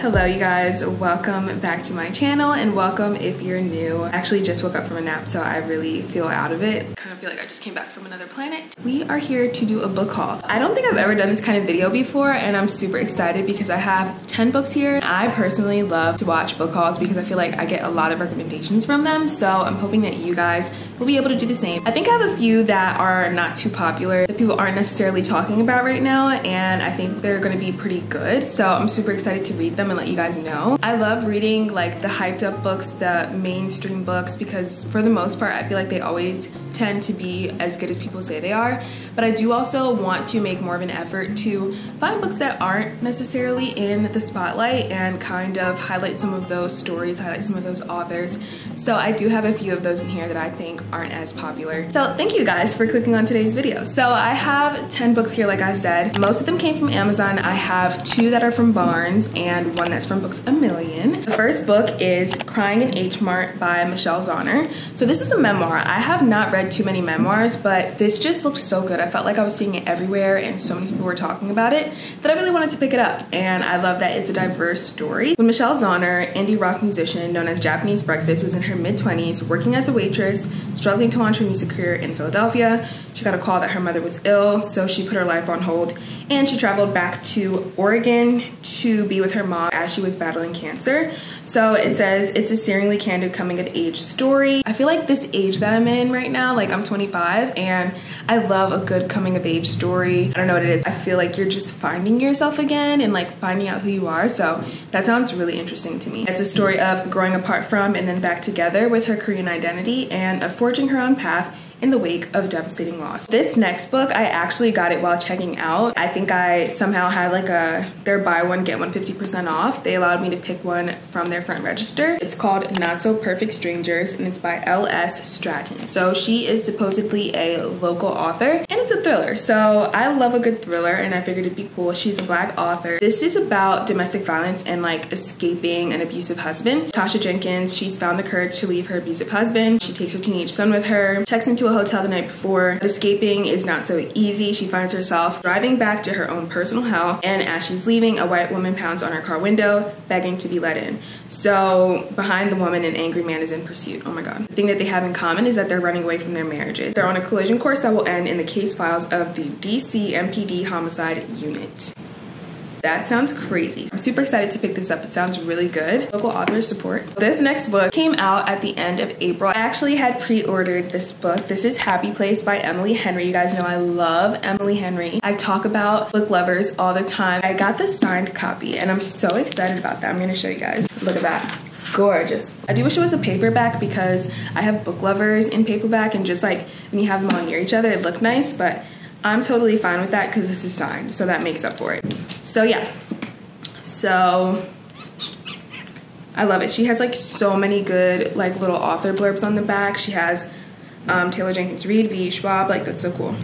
Hello you guys, welcome back to my channel and welcome if you're new. I actually just woke up from a nap, so I really feel out of it. Kind of feel like I just came back from another planet. We are here to do a book haul. I don't think I've ever done this kind of video before and I'm super excited because I have 10 books here. I personally love to watch book hauls because I feel like I get a lot of recommendations from them, so I'm hoping that you guys will be able to do the same. I think I have a few that are not too popular, that people aren't necessarily talking about right now, and I think they're gonna be pretty good, so I'm super excited to read them and let you guys know. I love reading like the hyped up books, the mainstream books, because for the most part I feel like they always tend to be as good as people say they are, but I do also want to make more of an effort to find books that aren't necessarily in the spotlight and kind of highlight some of those stories, highlight some of those authors. So I do have a few of those in here that I think aren't as popular. So thank you guys for clicking on today's video. So I have 10 books here, like I said. Most of them came from Amazon. I have 2 that are from Barnes and 1 that's from Books A Million. The first book is Crying in H-Mart by Michelle Zauner. So this is a memoir. I have not read too many memoirs, but this just looked so good. I felt like I was seeing it everywhere and so many people were talking about it that I really wanted to pick it up. And I love that it's a diverse story. When Michelle Zauner, indie rock musician known as Japanese Breakfast, was in her mid-20s, working as a waitress, struggling to launch her music career in Philadelphia, she got a call that her mother was ill, so she put her life on hold and she traveled back to Oregon to be with her mom as she was battling cancer. So it says it's a searingly candid coming of age story. I feel like this age that I'm in right now, like I'm 25 and I love a good coming of age story. I don't know what it is. I feel like you're just finding yourself again and like finding out who you are. So that sounds really interesting to me. It's a story of growing apart from and then back together with her Korean identity and of forging her own path in the wake of devastating loss. This next book, I actually got it while checking out. I think I somehow had like their buy one, get one 50% off. They allowed me to pick one from their front register. It's called Not So Perfect Strangers and it's by L.S. Stratton. So she is supposedly a local author and it's a thriller. So I love a good thriller and I figured it'd be cool. She's a Black author. This is about domestic violence and like escaping an abusive husband. Tasha Jenkins, she's found the courage to leave her abusive husband. She takes her teenage son with her, checks into a hotel the night before. But escaping is not so easy. She finds herself driving back to her own personal hell, and as she's leaving, a white woman pounds on her car window, begging to be let in. So behind the woman, an angry man is in pursuit. Oh my god. The thing that they have in common is that they're running away from their marriages. They're on a collision course that will end in the case files of the DC MPD homicide unit. That sounds crazy. I'm super excited to pick this up. It sounds really good. Local authors support. This next book came out at the end of April. I actually had pre-ordered this book. This is Happy Place by Emily Henry. You guys know I love Emily Henry. I talk about book lovers all the time. I got the signed copy and I'm so excited about that. I'm gonna show you guys. Look at that. Gorgeous. I do wish it was a paperback because I have book lovers in paperback and just like when you have them all near each other, it looked nice, but I'm totally fine with that because this is signed, so that makes up for it. So yeah, so I love it. She has like so many good like little author blurbs on the back. She has Taylor Jenkins Reid, V. Schwab, like that's so cool.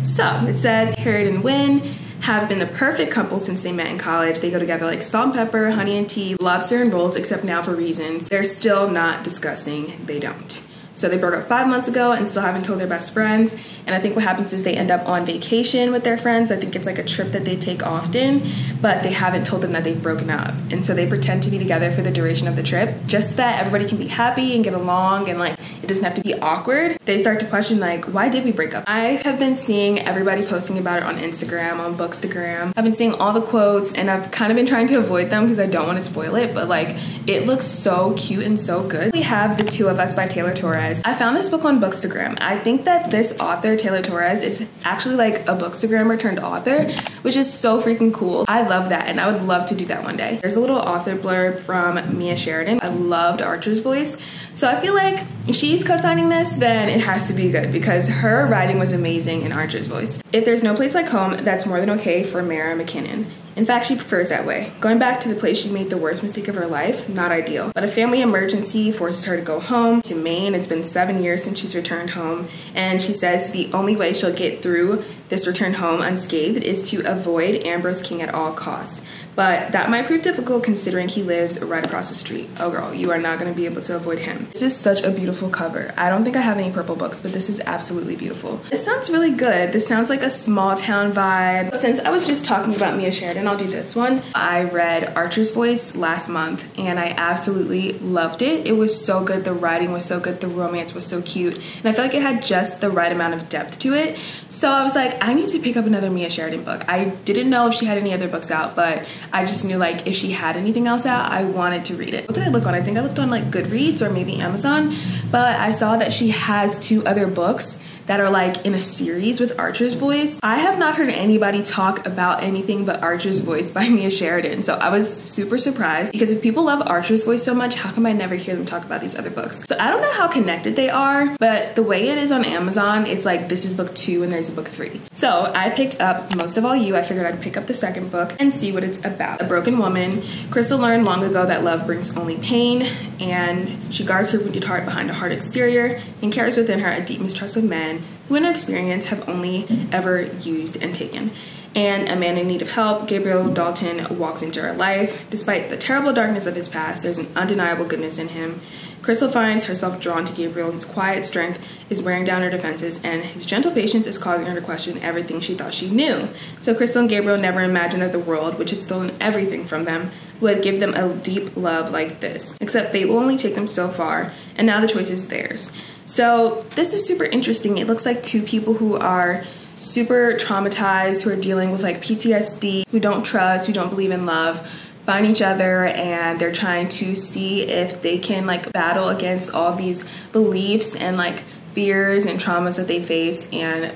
So it says Harriet and Wynn have been the perfect couple since they met in college. They go together like salt and pepper, honey and tea, lobster and rolls, except now for reasons they're still not discussing, they don't. So they broke up 5 months ago and still haven't told their best friends. And I think what happens is they end up on vacation with their friends. I think it's like a trip that they take often, but they haven't told them that they've broken up. And so they pretend to be together for the duration of the trip, just so that everybody can be happy and get along and like it doesn't have to be awkward. They start to question like, why did we break up? I have been seeing everybody posting about it on Instagram, on Bookstagram. I've been seeing all the quotes and I've kind of been trying to avoid them because I don't want to spoil it, but like it looks so cute and so good. We have The Two of Us by Taylor Torres. I found this book on Bookstagram. I think that this author, Taylor Torres, is actually like a Bookstagrammer turned author, which is so freaking cool. I love that and I would love to do that one day. There's a little author blurb from Mia Sheridan. I loved Archer's voice. So I feel like if she's co-signing this, then it has to be good because her writing was amazing in Archer's voice. If there's no place like home, that's more than okay for Mara McKinnon. In fact, she prefers that way. Going back to the place she made the worst mistake of her life, not ideal. But a family emergency forces her to go home to Maine. It's been 7 years since she's returned home. And she says the only way she'll get through this return home unscathed is to avoid Ambrose King at all costs. But that might prove difficult considering he lives right across the street. Oh girl, you are not going to be able to avoid him. This is such a beautiful cover. I don't think I have any purple books, but this is absolutely beautiful. This sounds really good. This sounds like a small town vibe. Since I was just talking about Mia Sheridan, I'll do this one. I read Archer's Voice last month and I absolutely loved it. It was so good. The writing was so good. The romance was so cute. And I feel like it had just the right amount of depth to it. So I was like, I need to pick up another Mia Sheridan book. I didn't know if she had any other books out, but I just knew like if she had anything else out, I wanted to read it. What did I look on? I think I looked on like Goodreads or maybe Amazon, but I saw that she has 2 other books that are like in a series with Archer's Voice. I have not heard anybody talk about anything but Archer's Voice by Mia Sheridan. So I was super surprised because if people love Archer's Voice so much, how come I never hear them talk about these other books? So I don't know how connected they are, but the way it is on Amazon, it's like this is book 2 and there's a book 3. So I picked up Most of All You. I figured I'd pick up the second book and see what it's about. A broken woman, Crystal learned long ago that love brings only pain, and she guards her wounded heart behind a hard exterior and carries within her a deep mistrust of men who in her experience have only ever used and taken. And a man in need of help, Gabriel Dalton, walks into her life. Despite the terrible darkness of his past, there's an undeniable goodness in him. Crystal finds herself drawn to Gabriel. His quiet strength is wearing down her defenses, and his gentle patience is causing her to question everything she thought she knew. So Crystal and Gabriel never imagined that the world, which had stolen everything from them, would give them a deep love like this. Except fate will only take them so far, and now the choice is theirs. So this is super interesting. It looks like 2 people who are super traumatized, who are dealing with like PTSD, who don't trust, who don't believe in love, find each other, and they're trying to see if they can like battle against all these beliefs and like fears and traumas that they face and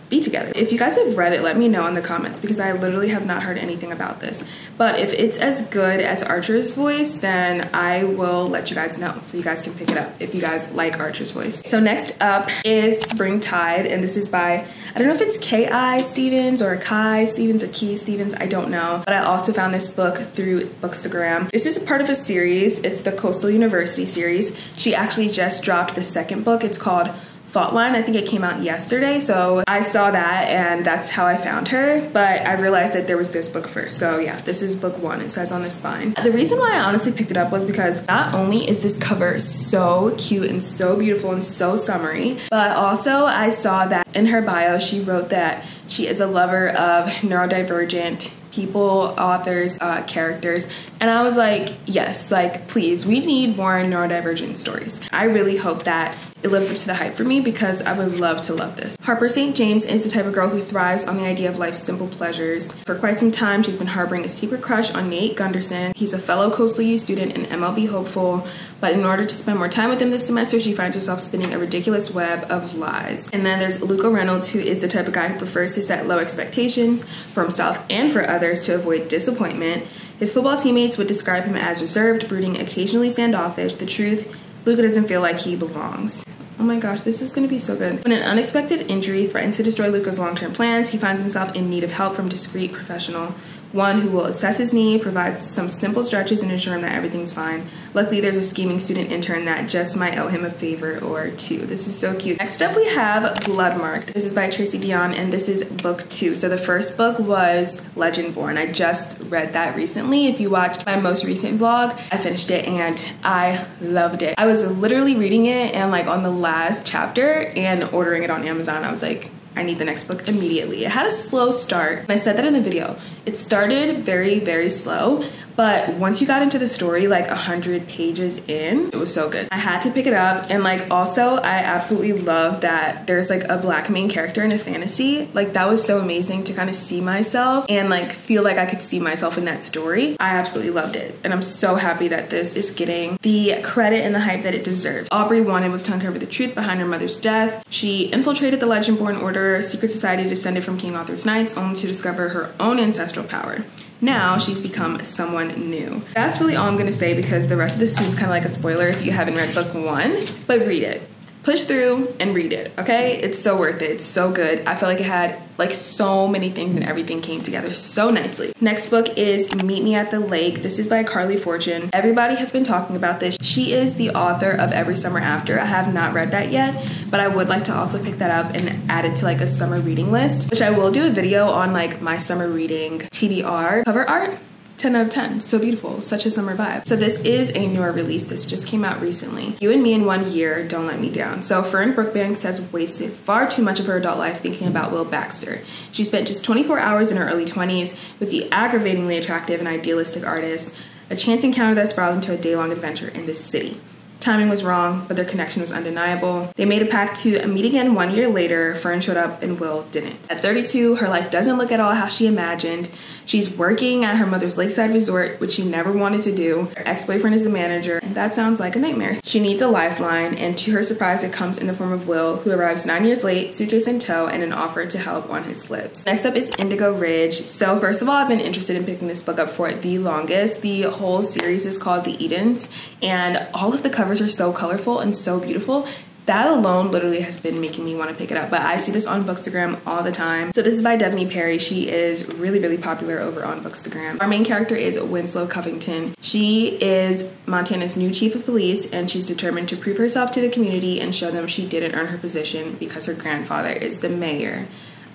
be together. If you guys have read it, let me know in the comments because I literally have not heard anything about this. But if it's as good as Archer's Voice, then I will let you guys know so you guys can pick it up if you guys like Archer's Voice. So next up is Springtide, and this is by, I don't know if it's K.I. Stevens or Kai Stevens or Key Stevens, I don't know. But I also found this book through Bookstagram. This is a part of a series. It's the Coastal University series. She actually just dropped the second book. It's called Fault Line. I think it came out yesterday, so I saw that and that's how I found her, but I realized that there was this book first. So yeah, this is book 1. It says on the spine. The reason why I honestly picked it up was because not only is this cover so cute and so beautiful and so summery, but also I saw that in her bio she wrote that she is a lover of neurodivergent people, authors, characters, and I was like, yes, like please, we need more neurodivergent stories. I really hope that it lives up to the hype for me because I would love to love this. Harper St. James is the type of girl who thrives on the idea of life's simple pleasures. For quite some time, she's been harboring a secret crush on Nate Gunderson. He's a fellow Coastal U student and MLB hopeful, but in order to spend more time with him this semester, she finds herself spinning a ridiculous web of lies. And then there's Luca Reynolds, who is the type of guy who prefers to set low expectations for himself and for others to avoid disappointment. His football teammates would describe him as reserved, brooding, occasionally standoffish. The truth, Luca doesn't feel like he belongs. Oh my gosh, this is gonna be so good. When an unexpected injury threatens to destroy Luca's long-term plans, he finds himself in need of help from a discreet professional. One who will assess his knee, provide some simple stretches, and ensure him that everything's fine. Luckily, there's a scheming student intern that just might owe him a favor or 2. This is so cute. Next up, we have Bloodmarked. This is by Tracy Deonn, and this is book 2. So the first book was Legend Born. I just read that recently. If you watched my most recent vlog, I finished it and I loved it. I was literally reading it and like on the last chapter and ordering it on Amazon. I was like, I need the next book immediately. It had a slow start, and I said that in the video. It started very, very slow, but once you got into the story, like 100 pages in, it was so good. I had to pick it up, and like also, I absolutely love that there's like a Black main character in a fantasy. Like that was so amazing to kind of see myself and like feel like I could see myself in that story. I absolutely loved it, and I'm so happy that this is getting the credit and the hype that it deserves. Aubrey wanted was to uncover the truth behind her mother's death. She infiltrated the Legendborn Order, a secret society descended from King Arthur's knights, only to discover her own ancestral power. Now she's become someone new. That's really all I'm gonna say because the rest of this seems kind of like a spoiler if you haven't read book 1, but read it. push through and read it, okay? It's so worth it. It's so good. I feel like it had like so many things and everything came together so nicely. Next book is Meet Me at the Lake. This is by Carley Fortune. Everybody has been talking about this. She is the author of Every Summer After. I have not read that yet, but I would like to also pick that up and add it to like a summer reading list, which I will do a video on like my summer reading TBR. Cover art, 10 out of 10. So beautiful. Such a summer vibe. So this is a newer release. This just came out recently. You and Me in 1 Year, Don't Let Me Down. So Fern Brookbanks has wasted far too much of her adult life thinking about Will Baxter. She spent just 24 hours in her early 20s with the aggravatingly attractive and idealistic artist, a chance encounter that spiraled into a day-long adventure in this city. Timing was wrong, but their connection was undeniable. They made a pact to meet again 1 year later. Fern showed up and Will didn't. At 32, her life doesn't look at all how she imagined. She's working at her mother's lakeside resort, which she never wanted to do. Her ex-boyfriend is the manager, and that sounds like a nightmare. She needs a lifeline, and to her surprise, it comes in the form of Will, who arrives 9 years late, suitcase in tow, and an offer to help on his lips. Next up is Indigo Ridge. So first of all, I've been interested in picking this book up for the longest. The whole series is called The Edens, and all of the covers are so colorful and so beautiful. That alone literally has been making me want to pick it up, but I see this on Bookstagram all the time. So this is by Devney Perry. She is really popular over on Bookstagram. Our main character is Winslow Covington. She is Montana's new chief of police, and she's determined to prove herself to the community and show them she didn't earn her position because her grandfather is the mayor.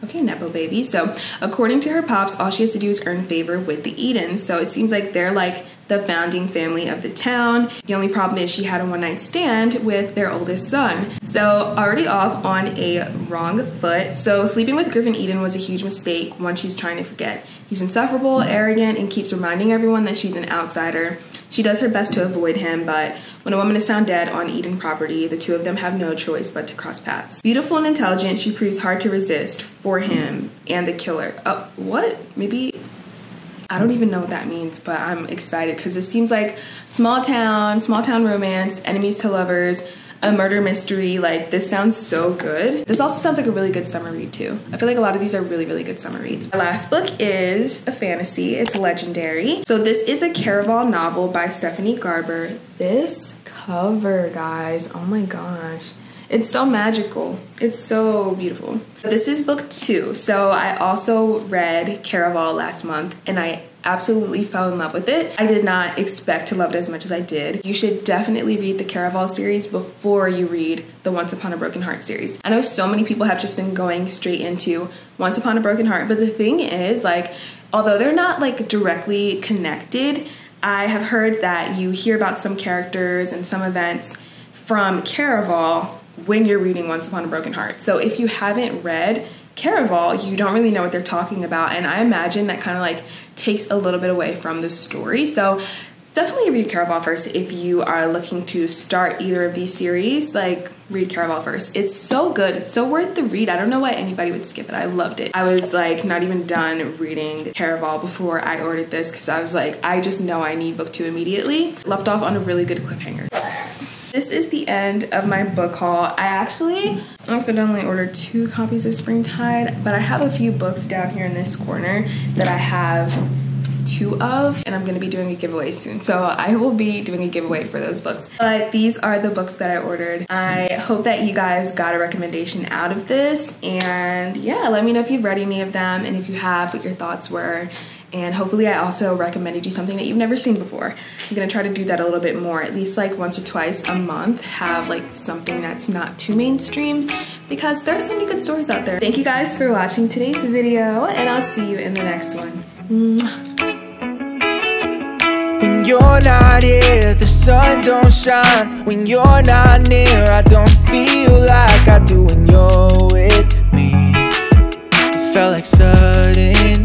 Okay, Nepo baby. So according to her pops, all she has to do is earn favor with the Edens. So it seems like they're like the founding family of the town. The only problem is she had a one-night stand with their oldest son. So already off on a wrong foot. So sleeping with Griffin Eden was a huge mistake, one she's trying to forget. He's insufferable, arrogant, and keeps reminding everyone that she's an outsider. She does her best to avoid him, but when a woman is found dead on Eden property, the two of them have no choice but to cross paths. Beautiful and intelligent, she proves hard to resist for him and the killer. Oh, what? Maybe... I don't even know what that means, but I'm excited because it seems like small town romance, enemies to lovers, a murder mystery. Like, this sounds so good. This also sounds like a really good summer read too. I feel like a lot of these are really good summer reads. My last book is a fantasy. It's legendary. So this is a Caraval novel by Stephanie Garber. This cover, guys, oh my gosh. It's so magical. It's so beautiful. This is book 2. So I also read Caraval last month and I absolutely fell in love with it. I did not expect to love it as much as I did. You should definitely read the Caraval series before you read the Once Upon a Broken Heart series. I know so many people have just been going straight into Once Upon a Broken Heart, but the thing is, like, although they're not like directly connected, I have heard that you hear about some characters and some events from Caraval when you're reading Once Upon a Broken Heart. So if you haven't read Caraval, you don't really know what they're talking about, and I imagine that kind of like takes a little bit away from the story. So definitely read Caraval first if you are looking to start either of these series. Like, read Caraval first. It's so good. It's so worth the read. I don't know why anybody would skip it. I loved it. I was like not even done reading Caraval before I ordered this because I was like, I just know I need book 2 immediately. Left off on a really good cliffhanger. This is the end of my book haul. I actually accidentally ordered 2 copies of Springtide, but I have a few books down here in this corner that I have 2 of, and I'm gonna be doing a giveaway soon. So I will be doing a giveaway for those books. But these are the books that I ordered. I hope that you guys got a recommendation out of this, and yeah, let me know if you've read any of them, and if you have, what your thoughts were. And hopefully I also recommended you something that you've never seen before. I'm gonna try to do that a little bit more, at least like once or twice a month, have like something that's not too mainstream, because there are so many good stories out there. Thank you guys for watching today's video, and I'll see you in the next one. When you're not here, the sun don't shine. When you're not near, I don't feel like I do when you're with me. It felt like sudden